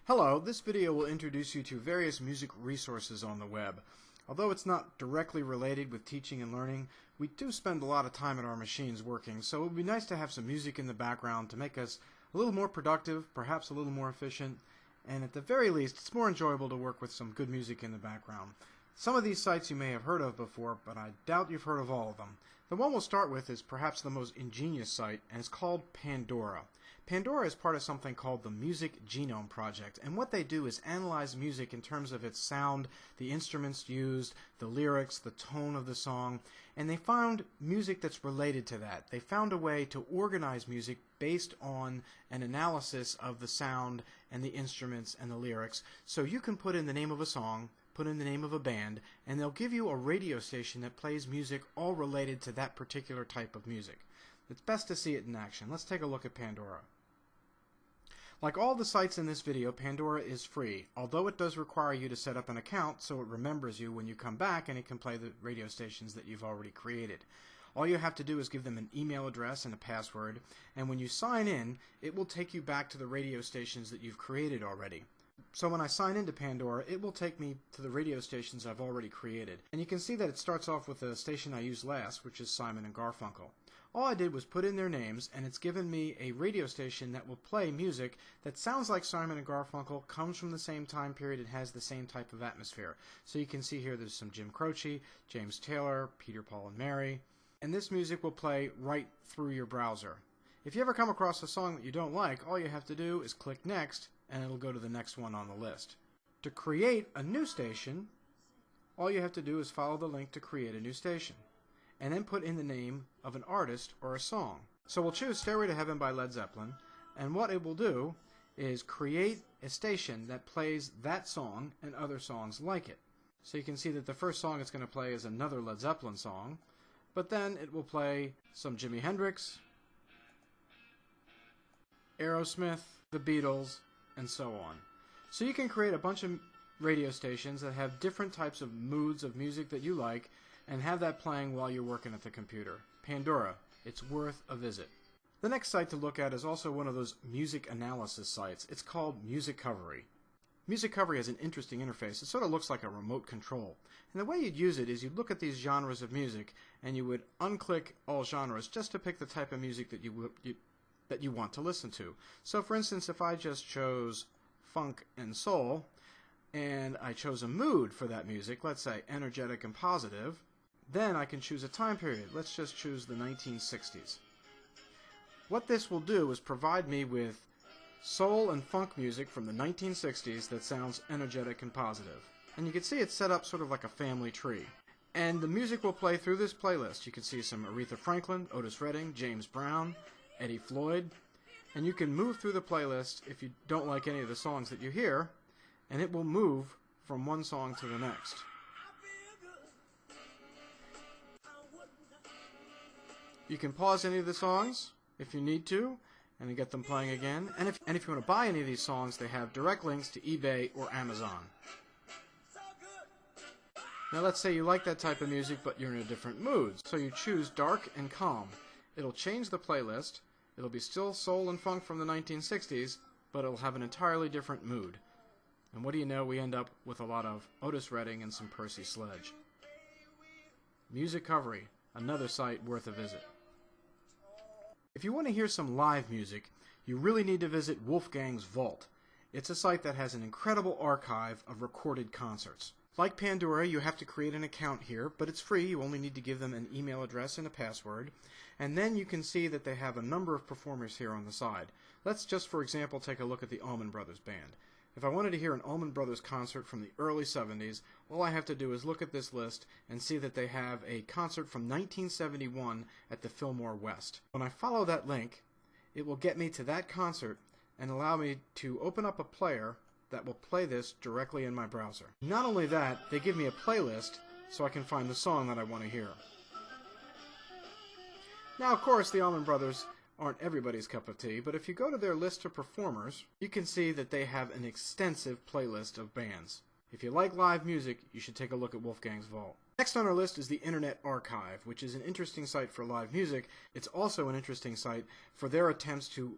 Hello, this video will introduce you to various music resources on the web. Although it's not directly related with teaching and learning, we do spend a lot of time at our machines working, so it would be nice to have some music in the background to make us a little more productive, perhaps a little more efficient, and at the very least, it's more enjoyable to work with some good music in the background. Some of these sites you may have heard of before, but I doubt you've heard of all of them. The one we'll start with is perhaps the most ingenious site, and it's called Pandora. Pandora is part of something called the Music Genome Project, and what they do is analyze music in terms of its sound, the instruments used, the lyrics, the tone of the song, and they found music that's related to that. They found a way to organize music based on an analysis of the sound and the instruments and the lyrics, so you can put in the name of a song, put in the name of a band, and they'll give you a radio station that plays music all related to that particular type of music. It's best to see it in action. Let's take a look at Pandora. Like all the sites in this video, Pandora is free, although it does require you to set up an account so it remembers you when you come back and it can play the radio stations that you've already created. All you have to do is give them an email address and a password, and when you sign in, it will take you back to the radio stations that you've created already. So when I sign into Pandora, it will take me to the radio stations I've already created. And you can see that it starts off with the station I used last, which is Simon and Garfunkel. All I did was put in their names, and it's given me a radio station that will play music that sounds like Simon and Garfunkel, comes from the same time period, and has the same type of atmosphere. So you can see here there's some Jim Croce, James Taylor, Peter, Paul, and Mary. And this music will play right through your browser. If you ever come across a song that you don't like, all you have to do is click Next, and it'll go to the next one on the list. To create a new station, all you have to do is follow the link to create a new station, and then put in the name of an artist or a song. So we'll choose Stairway to Heaven by Led Zeppelin, and what it will do is create a station that plays that song and other songs like it. So you can see that the first song it's going to play is another Led Zeppelin song, but then it will play some Jimi Hendrix, Aerosmith, the Beatles, and so on. So you can create a bunch of radio stations that have different types of moods of music that you like and have that playing while you're working at the computer. Pandora, it's worth a visit. The next site to look at is also one of those music analysis sites. It's called Coveri. Coveri has an interesting interface. It sort of looks like a remote control. And the way you'd use it is you'd look at these genres of music and you would unclick all genres just to pick the type of music that you want to listen to. So for instance, if I just chose funk and soul, and I chose a mood for that music, let's say energetic and positive, then I can choose a time period. Let's just choose the 1960s. What this will do is provide me with soul and funk music from the 1960s that sounds energetic and positive. And you can see it's set up sort of like a family tree. And the music will play through this playlist. You can see some Aretha Franklin, Otis Redding, James Brown, Eddie Floyd, and you can move through the playlist if you don't like any of the songs that you hear, and it will move from one song to the next. You can pause any of the songs if you need to, and get them playing again. And if you want to buy any of these songs, they have direct links to eBay or Amazon. Now let's say you like that type of music, but you're in a different mood. So you choose dark and calm. It'll change the playlist. It'll be still soul and funk from the 1960s, but it'll have an entirely different mood. And what do you know, we end up with a lot of Otis Redding and some Percy Sledge. Coveri, another site worth a visit. If you want to hear some live music, you really need to visit Wolfgangs Vault. It's a site that has an incredible archive of recorded concerts. Like Pandora, you have to create an account here, but it's free. You only need to give them an email address and a password. And then you can see that they have a number of performers here on the side. Let's just, for example, take a look at the Allman Brothers Band. If I wanted to hear an Allman Brothers concert from the early 70s, all I have to do is look at this list and see that they have a concert from 1971 at the Fillmore West. When I follow that link, it will get me to that concert and allow me to open up a player that will play this directly in my browser. Not only that, they give me a playlist so I can find the song that I want to hear. Now, of course, the Allman Brothers aren't everybody's cup of tea, but if you go to their list of performers, you can see that they have an extensive playlist of bands. If you like live music, you should take a look at Wolfgangs Vault. Next on our list is the Internet Archive, which is an interesting site for live music. It's also an interesting site for their attempts to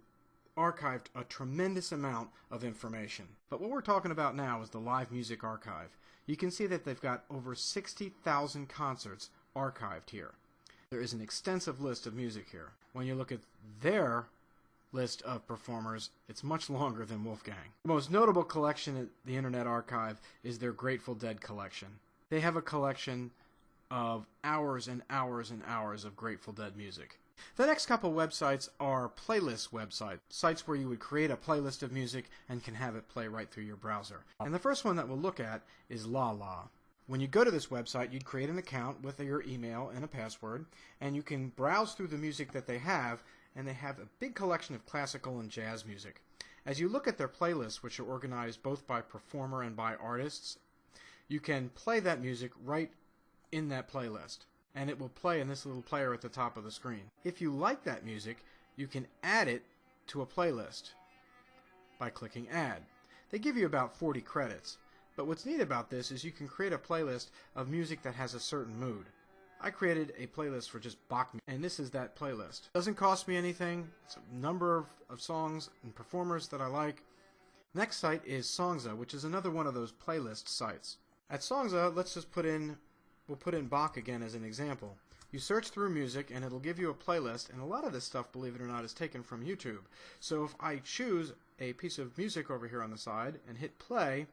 archived a tremendous amount of information. But what we're talking about now is the Live Music Archive. You can see that they've got over 60,000 concerts archived here. There is an extensive list of music here. When you look at their list of performers, it's much longer than Wolfgang. The most notable collection at the Internet Archive is their Grateful Dead collection. They have a collection of hours and hours and hours of Grateful Dead music. The next couple websites are playlist websites, sites where you would create a playlist of music and can have it play right through your browser. And the first one that we'll look at is Lalala. When you go to this website, you'd create an account with your email and a password, and you can browse through the music that they have, and they have a big collection of classical and jazz music. As you look at their playlists, which are organized both by performer and by artists, you can play that music right in that playlist, and it will play in this little player at the top of the screen. If you like that music, you can add it to a playlist by clicking Add. They give you about 40 credits, but what's neat about this is you can create a playlist of music that has a certain mood. I created a playlist for just Bach, and this is that playlist. It doesn't cost me anything. It's a number of songs and performers that I like. Next site is Songza, which is another one of those playlist sites. At Songza, we'll put in Bach again as an example. You search through music and it'll give you a playlist, and a lot of this stuff, believe it or not, is taken from YouTube. So if I choose a piece of music over here on the side and hit play,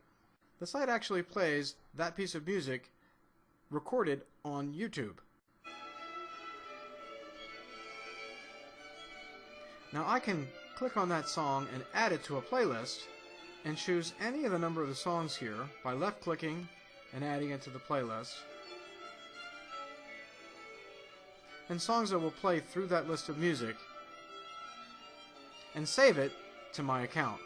the site actually plays that piece of music recorded on YouTube. Now I can click on that song and add it to a playlist and choose any of the number of the songs here by left clicking and adding it to the playlist. And Songza will play through that list of music and save it to my account.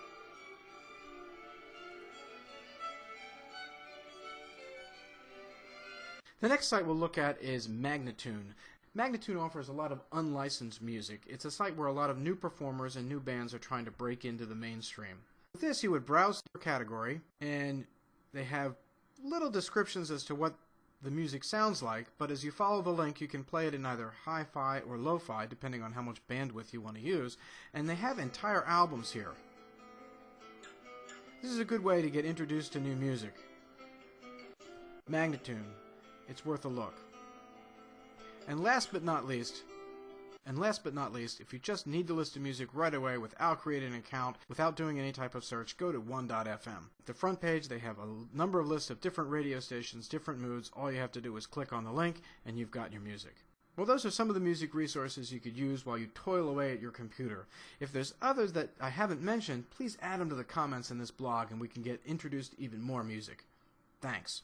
The next site we'll look at is Magnatune. Magnatune offers a lot of unlicensed music. It's a site where a lot of new performers and new bands are trying to break into the mainstream. With this, you would browse your category, and they have little descriptions as to what the music sounds like, but as you follow the link, you can play it in either hi-fi or lo-fi, depending on how much bandwidth you want to use, and they have entire albums here. This is a good way to get introduced to new music. Magnatune. It's worth a look. And last but not least, if you just need the list of music right away without creating an account, without doing any type of search, go to 1.fm. At the front page, they have a number of lists of different radio stations, different moods. All you have to do is click on the link, and you've got your music. Well, those are some of the music resources you could use while you toil away at your computer. If there's others that I haven't mentioned, please add them to the comments in this blog, and we can get introduced to even more music. Thanks.